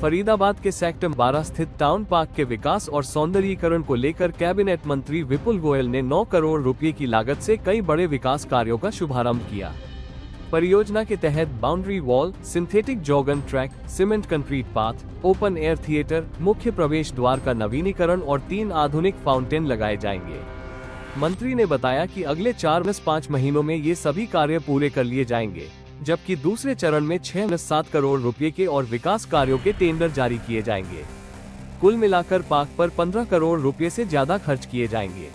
फरीदाबाद के सेक्टर 12 स्थित town park के विकास और सौंदर्यीकरण को लेकर कैबिनेट मंत्री विपुल गोयल ने 9 करोड़ रुपए की लागत से कई बड़े विकास कार्यों का शुभारंभ किया। परियोजना के तहत boundary wall, synthetic jogging track, cement concrete path, open air theatre, मुख्य प्रवेश द्वार का नवीनीकरण और 3 आधुनिक फाउंटेन लगाए जाएंगे। मंत्री ने बताया कि अगले 4-5 महीनों में ये सभी कार्य पूरे कर लिए जाएंगे, जबकि दूसरे चरण में 6-7 करोड़ रुपए के और विकास कार्यों के टेंडर जारी किए जाएंगे। कुल मिलाकर पार्क पर 15 करोड़ रुपए से ज्यादा खर्च किए जाएंगे।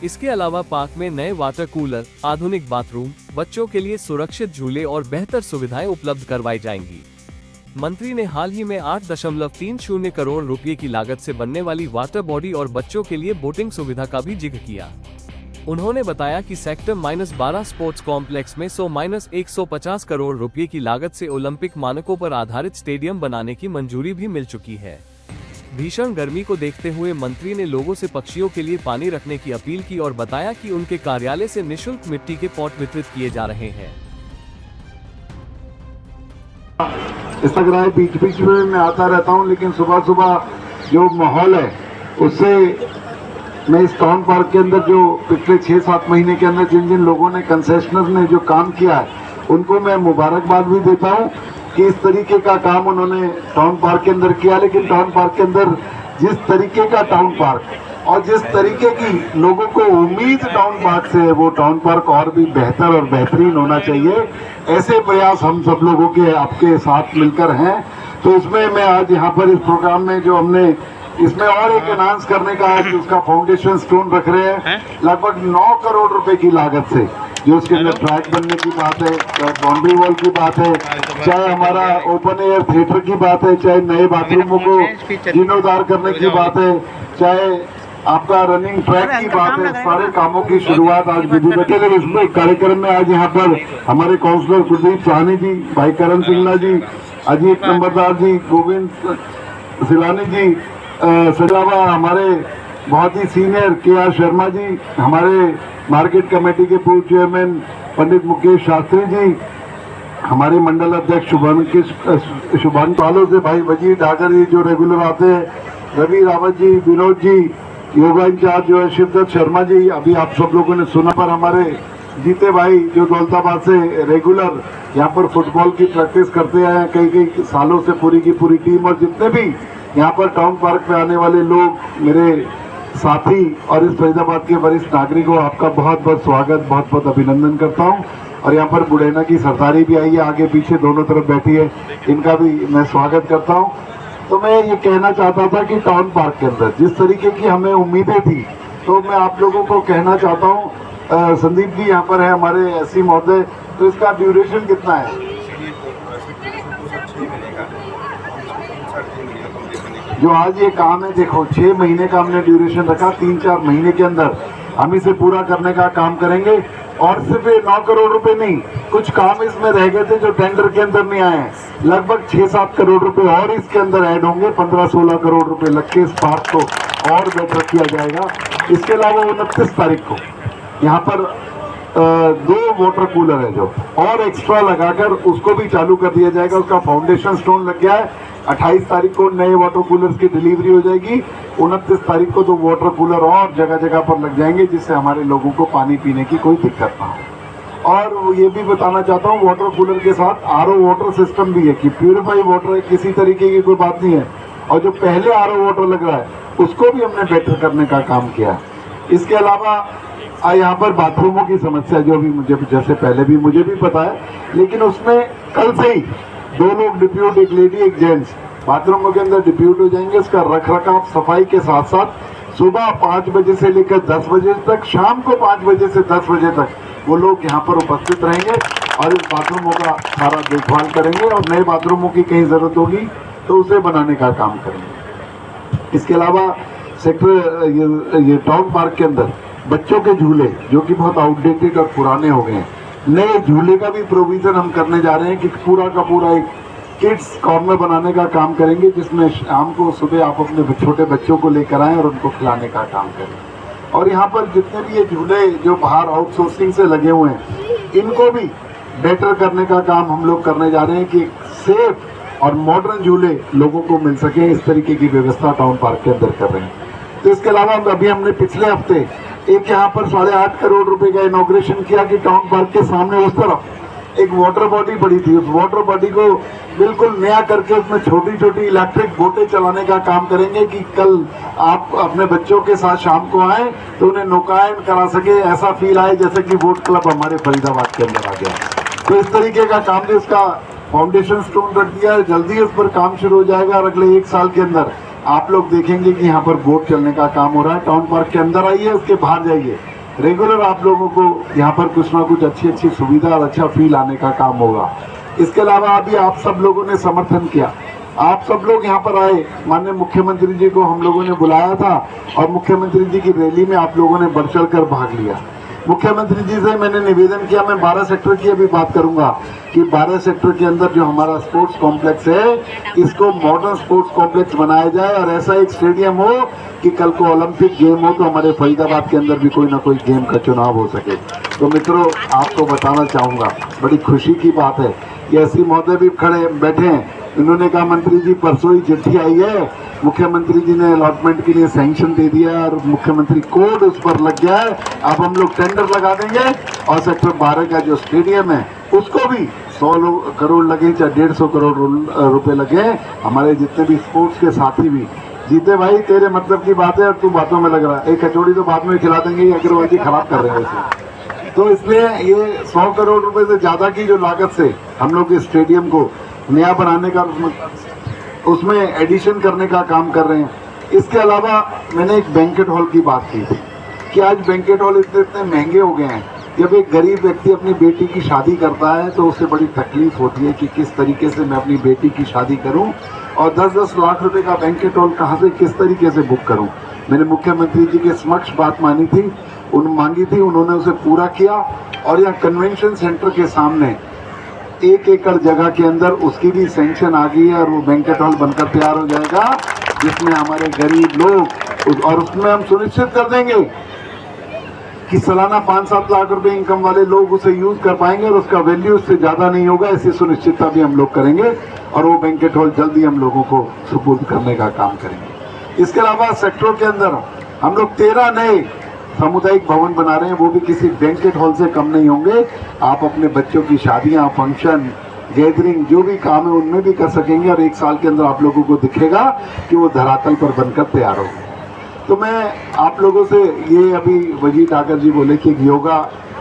इसके अलावा पार्क में नए वाटर कूलर, आधुनिक बाथरूम, बच्चों के लिए सुरक्षित झूले और बेहतर सुविधाएं उपलब्ध करवाई जाएंगी। मंत्री ने हाल ही में 8.30 करोड़ रुपए की लागत से बनने वाली वाटर बॉडी और बच्चों के लिए बोटिंग सुविधा का भी जिक्र किया। उन्होंने बताया कि सेक्टर -12 स्पोर्ट्स कॉम्प्लेक्स में 150 करोड़ रुपए की लागत से ओलंपिक मानकों पर आधारित स्टेडियम बनाने की मंजूरी भी मिल चुकी है। भीषण गर्मी को देखते हुए मंत्री ने लोगों से पक्षियों के लिए पानी रखने की अपील की और बताया कि उनके कार्यालय से निःशुल्क मिट्टी के पॉट वितरित किए जा रहे हैं। इस लग रहा है बीच में मैं आता रहता हूं, लेकिन सुबह सुबह जो माहौल है उससे मैं इस टाउन पार्क के अंदर जो पिछले 6-7 महीने के अंदर जिन जिन लोगों ने, कंसेशनर ने जो काम किया है, उनको मैं मुबारकबाद भी देता हूं कि इस तरीके का काम उन्होंने टाउन पार्क के अंदर किया। लेकिन टाउन पार्क के अंदर जिस तरीके का टाउन पार्क और जिस तरीके की लोगों को उम्मीद टाउन पार्क से है, वो टाउन पार्क और भी बेहतर और बेहतरीन होना चाहिए। ऐसे प्रयास हम सब लोगों के, आपके साथ मिलकर हैं। तो इसमें मैं आज यहाँ पर इस प्रोग्राम में जो हमने इसमें और एक एनहांस करने का है, उसका फाउंडेशन स्टोन रख रहे हैं लगभग 9 करोड़ रुपए की लागत से, जो उसके अंदर ट्रैक बनने की बात है, चाहे बाउंड्री वॉल की बात है, चाहे हमारा ओपन एयर थिएटर की बात है, चाहे नए बाथरूमों को जीर्णोद्धार करने की बात है, चाहे आपका रनिंग ट्रैक की बात है। सारे कामों की शुरुआत आज विधिवत इसमें कार्यक्रम में आज यहाँ पर हमारे काउंसलर कुलदीप साहनी जी, भाई करण सिंगला जी, अजीत नंबरदार जी, गोविंद सिलानी जी, सजावा हमारे बहुत ही सीनियर के.आर. शर्मा जी, हमारे मार्केट कमेटी के पूर्व चेयरमैन पंडित मुकेश शास्त्री जी, हमारे मंडल अध्यक्ष शुभान पालो से भाई वजीर डागर जी जो रेगुलर आते हैं, रवि रावत जी, विनोद जी, योगा इंचार्ज जो है शिवदत्त शर्मा जी, अभी आप सब लोगों ने सुना, पर हमारे जीते भाई जो दौलताबाद से रेगुलर यहाँ पर फुटबॉल की प्रैक्टिस करते आए हैं कई सालों से, पूरी की पूरी टीम, और जितने भी यहाँ पर टाउन पार्क पे आने वाले लोग, मेरे साथी और इस फरीदाबाद के वरिष्ठ नागरिकों, आपका बहुत बहुत स्वागत, बहुत बहुत अभिनंदन करता हूँ। और यहाँ पर बुढ़ेना की सरदारी भी आई है, आगे पीछे दोनों तरफ बैठी है, इनका भी मैं स्वागत करता हूँ। तो मैं ये कहना चाहता था कि टाउन पार्क के अंदर जिस तरीके की हमें उम्मीदें थी, तो मैं आप लोगों को कहना चाहता हूँ, संदीप जी यहाँ पर है हमारे एससी महोदय, तो इसका ड्यूरेशन कितना है? जो आज ये काम है, देखो 6 महीने का हमने ड्यूरेशन रखा, 3-4 महीने के अंदर हम इसे पूरा करने का काम करेंगे। और सिर्फ 9 करोड़ रुपए नहीं, कुछ काम इसमें रह गए थे जो टेंडर के अंदर नहीं आए हैं, लगभग 6-7 करोड़ रुपए और इसके अंदर ऐड होंगे। 15-16 करोड़ रुपए लग के इस पार्क को और बेहतर किया जाएगा। इसके अलावा 29 तारीख को यहाँ पर 2 वाटर कूलर है जो और एक्स्ट्रा लगाकर उसको भी चालू कर दिया जाएगा, उसका फाउंडेशन स्टोन लग गया है। 28 तारीख को नए वाटर कूलर्स की डिलीवरी हो जाएगी। 29 तारीख को 2 वाटर कूलर और जगह जगह पर लग जाएंगे, जिससे हमारे लोगों को पानी पीने की कोई दिक्कत ना हो। और ये भी बताना चाहता हूँ, वाटर कूलर के साथ आरओ वाटर सिस्टम भी है कि प्यूरिफाई वाटर है, किसी तरीके की कोई बात नहीं है। और जो पहले आरओ वाटर लग रहा है उसको भी हमने बेटर करने का काम किया है। इसके अलावा यहाँ पर बाथरूमों की समस्या जो भी मुझे, जैसे पहले भी मुझे भी पता है, लेकिन उसमें कल से ही 2 लोग डिप्यूट, एक लेडी एक जेंट्स, बाथरूमों के अंदर डिप्यूट हो जाएंगे। इसका रख रखाव सफाई के साथ साथ सुबह 5 बजे से लेकर 10 बजे तक, शाम को 5 बजे से 10 बजे तक वो लोग यहाँ पर उपस्थित रहेंगे और इस बाथरूमों का सारा देखभाल करेंगे। और नए बाथरूमों की कहीं जरूरत होगी तो उसे बनाने का काम करेंगे। इसके अलावा सेक्टर ये टाउन पार्क के अंदर बच्चों के झूले जो कि बहुत आउटडेटेड और पुराने हो गए हैं, नए झूले का भी प्रोविजन हम करने जा रहे हैं कि पूरा का पूरा एक किड्स कॉर्नर बनाने का काम करेंगे, जिसमें शाम को सुबह आप अपने छोटे बच्चों को लेकर आएं और उनको खिलाने का काम करें। और यहाँ पर जितने भी ये झूले जो बाहर आउटसोर्सिंग से लगे हुए हैं, इनको भी बेटर करने का काम हम लोग करने जा रहे हैं कि सेफ और मॉडर्न झूले लोगों को मिल सके, इस तरीके की व्यवस्था टाउन पार्क के अंदर कर रहे हैं। तो इसके अलावा अभी हमने पिछले हफ्ते एक यहाँ पर 8.5 करोड़ रुपए का इनॉग्रेशन किया कि टाउन पार्क के सामने उस तरफ एक वाटर बॉडी पड़ी थी, उस वाटर बॉडी को बिल्कुल नया करके उसमें छोटी छोटी इलेक्ट्रिक बोटें चलाने का काम करेंगे कि कल आप अपने बच्चों के साथ शाम को आए तो उन्हें नौकायन करा सके, ऐसा फील आए जैसे कि बोट क्लब हमारे फरीदाबाद के अंदर आ गया। तो इस तरीके का काम भी उसका फाउंडेशन स्टोन रख दिया है, जल्दी उस पर काम शुरू हो जाएगा और अगले 1 साल के अंदर आप लोग देखेंगे कि यहाँ पर बोट चलने का काम हो रहा है। टाउन पार्क के अंदर आइए, उसके बाहर जाइए, रेगुलर आप लोगों को यहाँ पर कुछ ना कुछ अच्छी अच्छी सुविधा और अच्छा फील आने का काम होगा। इसके अलावा अभी आप सब लोगों ने समर्थन किया, आप सब लोग यहाँ पर आए, माननीय मुख्यमंत्री जी को हम लोगों ने बुलाया था और मुख्यमंत्री जी की रैली में आप लोगों ने बढ़ चढ़ कर भाग लिया। मुख्यमंत्री जी से मैंने निवेदन किया, मैं 12 सेक्टर की अभी बात करूंगा कि 12 सेक्टर के अंदर जो हमारा स्पोर्ट्स कॉम्प्लेक्स है इसको मॉडर्न स्पोर्ट्स कॉम्प्लेक्स बनाया जाए और ऐसा एक स्टेडियम हो कि कल को ओलंपिक गेम हो तो हमारे फरीदाबाद के अंदर भी कोई ना कोई गेम का चुनाव हो सके। तो मित्रों, आपको बताना चाहूँगा, बड़ी खुशी की बात है कि ऐसी महोदय भी खड़े बैठे हैं। इन्होंने कहा मंत्री जी परसों ही चिट्ठी आई है, मुख्यमंत्री जी ने अलॉटमेंट के लिए सैंक्शन दे दिया और मुख्यमंत्री कोड उस पर लग गया है। अब हम लोग टेंडर लगा देंगे और सेक्टर 12 का जो स्टेडियम है उसको भी 100 करोड़ लगे चाहे 150 करोड़ रुपए लगे, हमारे जितने भी स्पोर्ट्स के साथी भी जीते। भाई तेरे मतलब की बात है और तू बातों में लग रहा है, एक कचौड़ी तो बाद में खिला देंगे, ये अग्रवाल जी खराब कर रहे हैं वैसे। तो इसलिए ये 100 करोड़ रुपए से ज्यादा की जो लागत से हम लोग इस स्टेडियम को नया बनाने का उसमें एडिशन करने का काम कर रहे हैं। इसके अलावा मैंने एक बैंकेट हॉल की बात की थी कि आज बैंकेट हॉल इतने महंगे हो गए हैं। जब एक गरीब व्यक्ति अपनी बेटी की शादी करता है तो उसे बड़ी तकलीफ होती है कि किस तरीके से मैं अपनी बेटी की शादी करूं और 10-10 लाख रुपए का बैंकेट हॉल कहां से किस तरीके से बुक करूं। मैंने मुख्यमंत्री जी के समक्ष बात मांगी थी, उन्होंने उसे पूरा किया और यहाँ कन्वेंशन सेंटर के सामने 1 एकड़ जगह के अंदर उसकी भी सैंक्शन आ गई है और वो बैंकेट हॉल बनकर तैयार हो जाएगा जिसमें हमारे गरीब लोग और उसमें हम सुनिश्चित कर देंगे कि सालाना 5-7 लाख रुपए इनकम वाले लोग उसे यूज कर पाएंगे और उसका वैल्यू उससे ज्यादा नहीं होगा, ऐसी सुनिश्चितता भी हम लोग करेंगे और वो बैंकेट हॉल जल्दी हम लोगों को सुपुर्द करने का काम करेंगे। इसके अलावा सेक्टरों के अंदर हम लोग 13 नए सामुदायिक भवन बना रहे हैं, वो भी किसी बैंकेट हॉल से कम नहीं होंगे। आप अपने बच्चों की शादियां, फंक्शन, गैदरिंग जो भी काम है उनमें भी कर सकेंगे और 1 साल के अंदर आप लोगों को दिखेगा कि वो धरातल पर बनकर तैयार हो। तो मैं आप लोगों से ये अभी वजीर ठाकर जी बोले कि योगा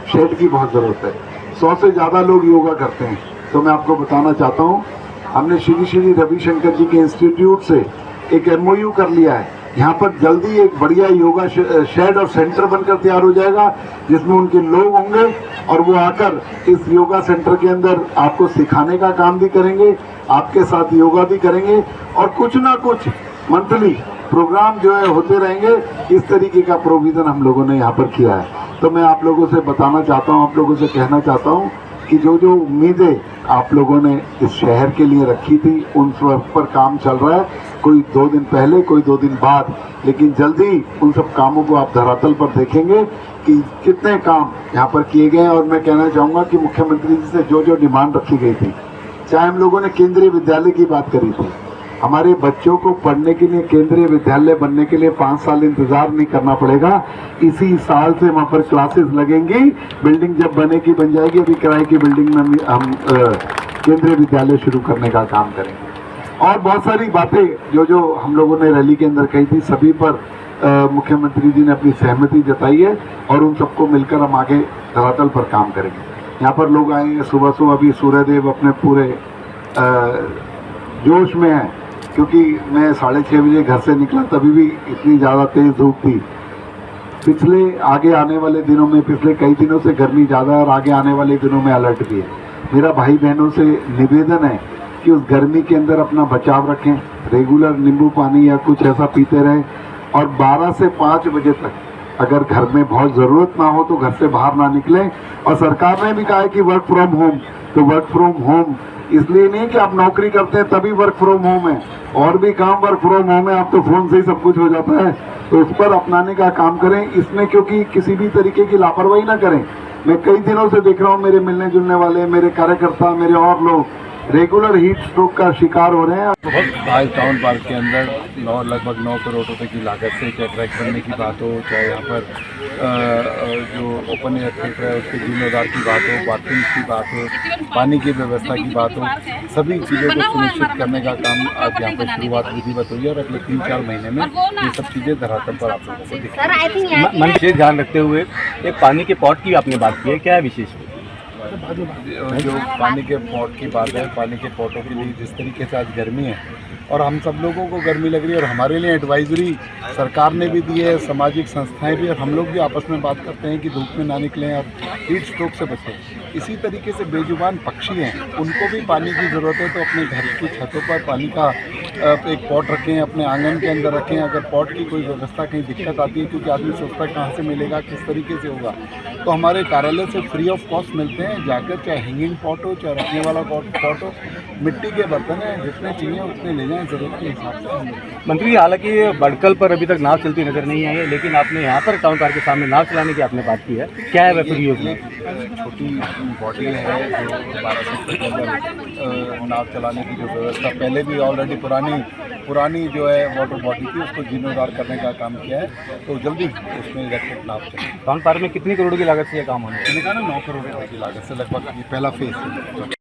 शेड की बहुत ज़रूरत है, 100 से ज़्यादा लोग योगा करते हैं। तो मैं आपको बताना चाहता हूँ, हमने श्री रविशंकर जी के इंस्टीट्यूट से एक MOU कर लिया है। यहाँ पर जल्दी एक बढ़िया योगा शेड और सेंटर बनकर तैयार हो जाएगा जिसमें उनके लोग होंगे और वो आकर इस योगा सेंटर के अंदर आपको सिखाने का काम भी करेंगे, आपके साथ योगा भी करेंगे और कुछ ना कुछ मंथली प्रोग्राम जो है होते रहेंगे। इस तरीके का प्रोविजन हम लोगों ने यहाँ पर किया है। तो मैं आप लोगों से बताना चाहता हूँ, आप लोगों से कहना चाहता हूँ कि जो जो उम्मीदें आप लोगों ने इस शहर के लिए रखी थी उन सब पर काम चल रहा है, कोई 2 दिन पहले, कोई 2 दिन बाद, लेकिन जल्दी उन सब कामों को आप धरातल पर देखेंगे कि कितने काम यहाँ पर किए गए हैं। और मैं कहना चाहूँगा कि मुख्यमंत्री जी से जो जो डिमांड रखी गई थी, चाहे हम लोगों ने केंद्रीय विद्यालय की बात करी थी, हमारे बच्चों को पढ़ने के लिए केंद्रीय विद्यालय बनने के लिए 5 साल इंतजार नहीं करना पड़ेगा, इसी साल से वहाँ पर क्लासेस लगेंगी, बिल्डिंग जब बनेगी बन जाएगी। अभी किराए की बिल्डिंग में हम केंद्रीय विद्यालय शुरू करने का काम करेंगे। और बहुत सारी बातें जो जो हम लोगों ने रैली के अंदर कही थी, सभी पर मुख्यमंत्री जी ने अपनी सहमति जताई है और उन सबको मिलकर हम आगे धरातल पर काम करेंगे। यहाँ पर लोग आएंगे सुबह सुबह, अभी सूर्यदेव अपने पूरे जोश में है, क्योंकि मैं 6:30 बजे घर से निकला तभी भी इतनी ज़्यादा तेज़ धूप थी। पिछले आगे आने वाले दिनों में, पिछले कई दिनों से गर्मी ज़्यादा है और आगे आने वाले दिनों में अलर्ट भी है। मेरा भाई बहनों से निवेदन है कि उस गर्मी के अंदर अपना बचाव रखें, रेगुलर नींबू पानी या कुछ ऐसा पीते रहें और 12 से 5 बजे तक अगर घर में बहुत ज़रूरत ना हो तो घर से बाहर ना निकलें। और सरकार ने भी कहा है कि वर्क फ्रॉम होम, तो वर्क फ्रॉम होम इसलिए नहीं कि आप नौकरी करते हैं तभी वर्क फ्रॉम होम है, और भी काम वर्क फ्रॉम होम है, आप तो फोन से ही सब कुछ हो जाता है, तो उस पर अपनाने का काम करें। इसमें क्योंकि किसी भी तरीके की लापरवाही ना करें। मैं कई दिनों से देख रहा हूँ, मेरे मिलने जुलने वाले, मेरे कार्यकर्ता, मेरे और लोग रेगुलर हीट स्ट्रोक का शिकार हो रहे हैं। आज टाउन पार्क के अंदर लगभग 9 करोड़ रुपए की लागत से चाहे ट्रैक बनने की बात हो, चाहे यहाँ पर जो ओपन एयर थिएटर है उसके जीर्णोद्धार की बात हो, पार्किंग की बात हो, पानी की व्यवस्था की बात हो, सभी चीज़ों को सुनिश्चित करने का काम आज यहाँ पर शुरुआत विधिवत हुई है और अगले 3-4 महीने में ये सब चीज़ें धरातल पर आप लोगों को दिखेंगी। मन विशेष ध्यान रखते हुए एक पानी के पॉट की आपने बात की है, क्या है विशेष? जो पानी के पॉट की बात है, पानी के पॉटों के लिए जिस तरीके से आज गर्मी है और हम सब लोगों को गर्मी लग रही है और हमारे लिए एडवाइजरी सरकार ने भी दी है, सामाजिक संस्थाएं भी, और हम लोग भी आपस में बात करते हैं कि धूप में ना निकलें और हीट स्ट्रोक से बचें। इसी तरीके से बेजुबान पक्षी हैं, उनको भी पानी की ज़रूरत है, तो अपने घर की छतों पर पानी का एक पॉट रखें, अपने आंगन के अंदर रखें। अगर पॉट की कोई व्यवस्था कहीं दिक्कत आती है, क्योंकि आदमी सोचता है कहाँ से मिलेगा, किस तरीके से होगा, तो हमारे कार्यालय से फ्री ऑफ कॉस्ट मिलते हैं। जाकर चाहे हैंगिंग पॉट हो, चाहे रखने वाला पॉट हो, मिट्टी के बर्तन हैं, जितने चाहिए उतने ले जाएं ज़रूरत के हिसाब से। मंत्री, हालांकि बड़कल पर अभी तक नाव चलती नजर नहीं आई है, लेकिन आपने यहाँ पर टाउन पार्क के सामने नाव चलाने की आपने बात की है, क्या है वह परियोजना? छोटी बॉडी है जो 12 फीट के अंदर नाव चलाने की जो व्यवस्था पहले भी ऑलरेडी पुरानी जो है वाटर बॉडी थी, उसको जीर्णोद्धार करने का काम किया है, तो जल्दी उसमें इलेक्ट्रिक नाव चलेगी। टाउन पार्क में कितनी करोड़ की लागत से यह काम होने? 9 करोड़ रुपये की लागत से लगभग ये पहला फेज है।